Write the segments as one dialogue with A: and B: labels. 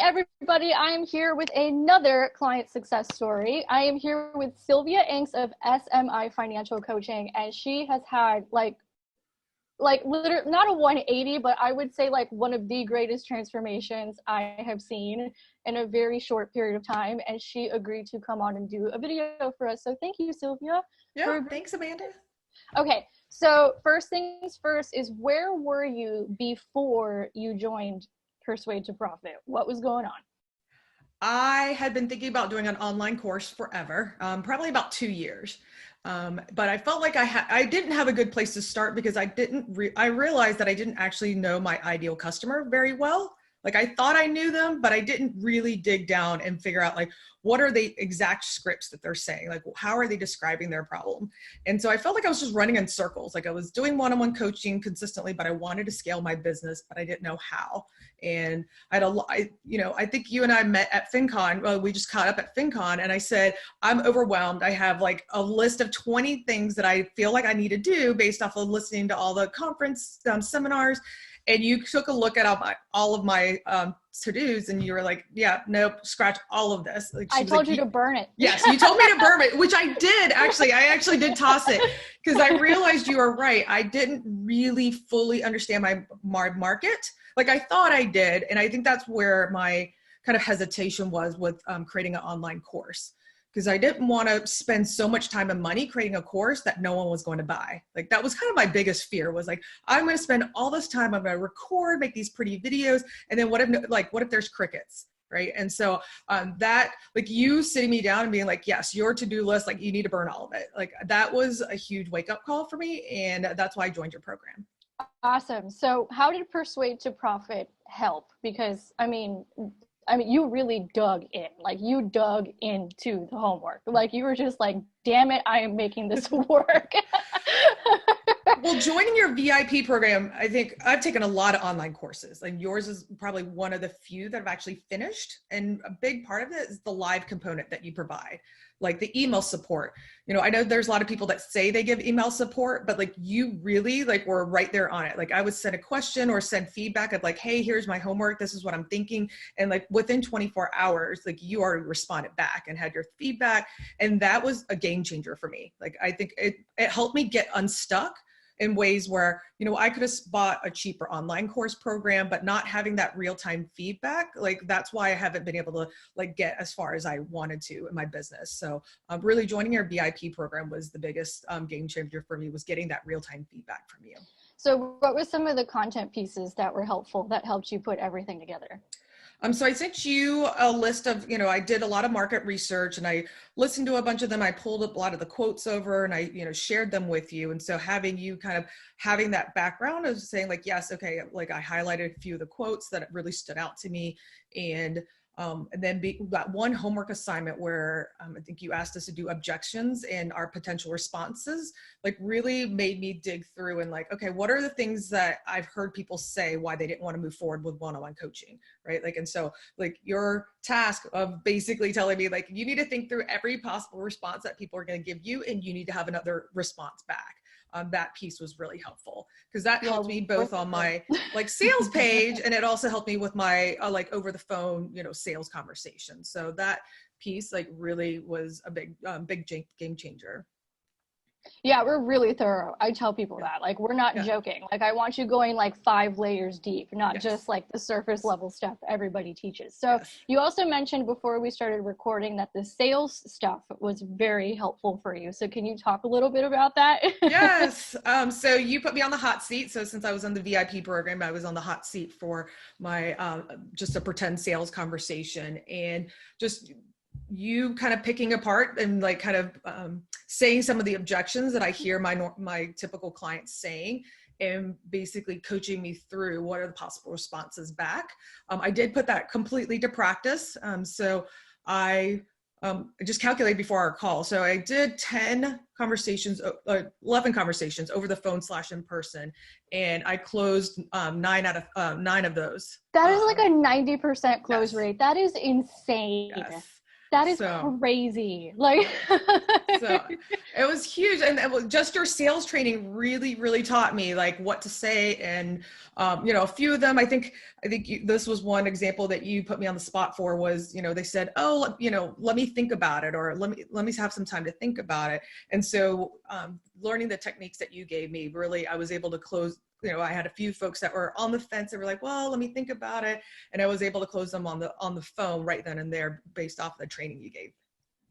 A: everybody. I am here with another client success story. I am here with Sylvia of SMI Financial Coaching, and she has had like literally not a 180, but I would say like one of the greatest transformations I have seen in a very short period of time. And she agreed to come on and do a video for us. So thank you, Sylvia.
B: Yeah, thanks, Amanda.
A: Okay, so first things first is, where were you before you joined Persuade to Profit? What was going on?
B: I had been thinking about doing an online course forever, probably about 2 years. But I felt like I didn't have a good place to start because I realized that I didn't actually know my ideal customer very well. Like I thought I knew them, but I didn't really dig down and figure out like, what are the exact scripts that they're saying? Like, how are they describing their problem? And so I felt like I was just running in circles. Like I was doing one-on-one coaching consistently, but I wanted to scale my business, but I didn't know how. And I think you and I met at FinCon. Well, we just caught up at FinCon, and I said, I'm overwhelmed. I have like a list of 20 things that I feel like I need to do based off of listening to all the conference seminars. And you took a look at all of my to-dos, and you were like, yeah, nope, scratch all of this. Like,
A: I told you to burn it.
B: Yes, you told me to burn it, which I did actually. I actually did toss it because I realized you were right. I didn't really fully understand my market. Like I thought I did. And I think that's where my kind of hesitation was with creating an online course. Because I didn't want to spend so much time and money creating a course that no one was going to buy. Like that was kind of my biggest fear, was like, I'm going to spend all this time, I'm going to record, make these pretty videos. And then what if there's crickets, right? And so that, like you sitting me down and being like, yes, your to-do list, like you need to burn all of it. Like that was a huge wake up call for me. And that's why I joined your program.
A: Awesome. So how did Persuade to Profit help? Because I mean, you really dug in, like you dug into the homework. Like you were just like, damn it, I am making this work.
B: Well, joining your VIP program, I think I've taken a lot of online courses, and yours is probably one of the few that I've actually finished. And a big part of it is the live component that you provide, like the email support. You know, I know there's a lot of people that say they give email support, but like you really like were right there on it. Like I would send a question or send feedback of like, hey, here's my homework. This is what I'm thinking. And like within 24 hours, like you already responded back and had your feedback. And that was a game changer for me. Like I think it helped me get unstuck in ways where, you know, I could have bought a cheaper online course program, but not having that real-time feedback, like that's why I haven't been able to like get as far as I wanted to in my business. So really joining your VIP program was the biggest game changer for me, was getting that real-time feedback from you.
A: So what were some of the content pieces that were helpful, that helped you put everything together?
B: So I sent you a list of, you know, I did a lot of market research and I listened to a bunch of them. I pulled up a lot of the quotes over and I, you know, shared them with you. And so having you kind of having that background of saying like, yes, okay, like I highlighted a few of the quotes that really stood out to me. And then that one homework assignment where I think you asked us to do objections and our potential responses, like really made me dig through and like, okay, what are the things that I've heard people say why they didn't want to move forward with one-on-one coaching, right? Like, and so like your task of basically telling me like, you need to think through every possible response that people are going to give you, and you need to have another response back. That piece was really helpful because that helped me both on my like sales page, and it also helped me with my like over the phone, you know, sales conversation. So that piece like really was a big game changer.
A: Yeah, we're really thorough. I tell people that, like, we're not joking. Like, I want you going like 5 layers deep, not just like the surface level stuff everybody teaches. So you also mentioned before we started recording that the sales stuff was very helpful for you. So can you talk a little bit about that?
B: Yes. So you put me on the hot seat. So since I was in the VIP program, I was on the hot seat for my, just a pretend sales conversation, and just you kind of picking apart and like kind of saying some of the objections that I hear my typical clients saying, and basically coaching me through what are the possible responses back. I did put that completely to practice. So I just calculated before our call. So I did 11 conversations over the phone / in person, and I closed 9 of those.
A: That is like a 90% close rate. That is insane.
B: Yes.
A: That is
B: So
A: crazy. Like,
B: so it was huge. And it was just your sales training really, really taught me like what to say. And, a few of them, this was one example that you put me on the spot for was, they said, oh, let me think about it, or let me have some time to think about it. And so learning the techniques that you gave me, really, I was able to close. I had a few folks that were on the fence that were like, well, let me think about it. And I was able to close them on the phone right then and there based off the training you gave.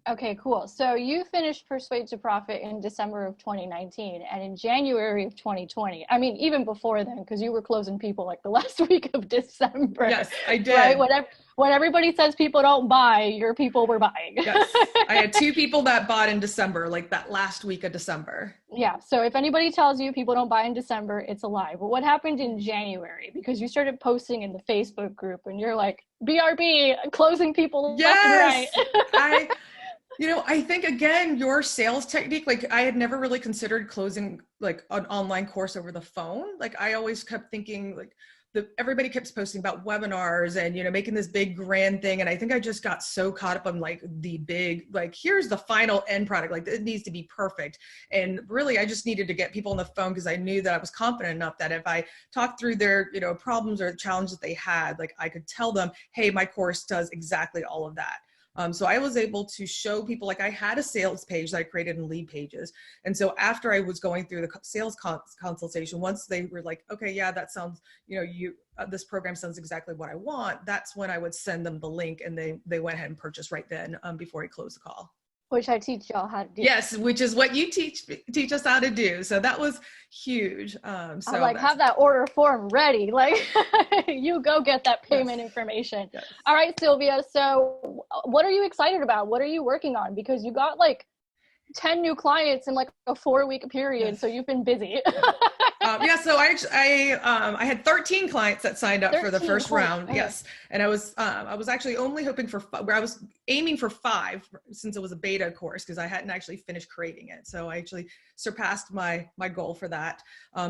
A: Okay, cool. So you finished Persuade to Profit in December of 2019, and in January of 2020, I mean, even before then, because you were closing people like the last week of December.
B: Yes, I did.
A: Right? When everybody says people don't buy, your people were buying.
B: Yes, I had 2 people that bought in December, like that last week of December.
A: Yeah, so if anybody tells you people don't buy in December, it's a lie. But what happened in January? Because you started posting in the Facebook group, and you're like, BRB, closing people left and right.
B: I think, again, your sales technique, like I had never really considered closing like an online course over the phone. Like I always kept thinking like everybody keeps posting about webinars and, making this big grand thing. And I think I just got so caught up on like the big, like, here's the final end product. Like it needs to be perfect. And really, I just needed to get people on the phone because I knew that I was confident enough that if I talked through their, problems or challenges that they had, like I could tell them, hey, my course does exactly all of that. So I was able to show people, like I had a sales page that I created in Lead Pages. And so after I was going through the sales consultation, once they were like, okay, yeah, that sounds, this program sounds exactly what I want. That's when I would send them the link, and they went ahead and purchased right then before I closed the call.
A: Which I teach y'all how to do.
B: Yes, which is what you teach us how to do. So that was huge. So
A: like have that order form ready. Like you go get that payment information. Yes. All right, Sylvia. So what are you excited about? What are you working on? Because you got like 10 new clients in like a 4-week period. Yes. So you've been busy.
B: So I had 13 clients that signed up for the first round. Okay. Yes. And I was actually only hoping I was aiming for 5 since it was a beta course, because I hadn't actually finished creating it. So I actually surpassed my goal for that.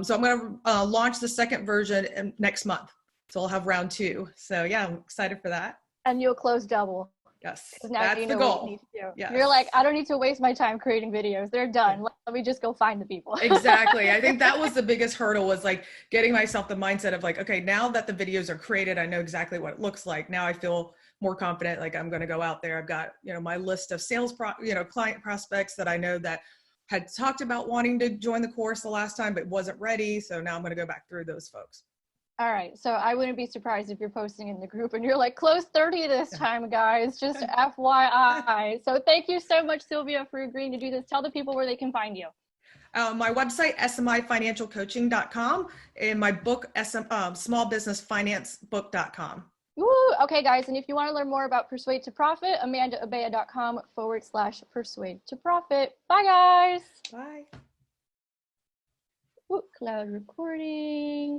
B: So I'm going to launch the second version next month. So I'll have round 2. So yeah, I'm excited for that.
A: And you'll close double.
B: Yes,
A: now
B: that's the goal.
A: Yes. You're like, I don't need to waste my time creating videos. They're done. Let me just go find the people.
B: Exactly. I think that was the biggest hurdle, was like getting myself the mindset of like, okay, now that the videos are created, I know exactly what it looks like. Now I feel more confident. Like I'm going to go out there. I've got, my list of sales, client prospects that I know that had talked about wanting to join the course the last time, but wasn't ready. So now I'm going to go back through those folks.
A: All right. So I wouldn't be surprised if you're posting in the group and you're like, close 30 this time, guys, just FYI. So thank you so much, Sylvia, for agreeing to do this. Tell the people where they can find you.
B: My website, smifinancialcoaching.com, and my book, smallbusinessfinancebook.com.
A: Woo! Okay, guys. And if you want to learn more about Persuade to Profit, amandaabea.com/persuade to profit. Bye, guys.
B: Bye.
A: Woo, cloud recording.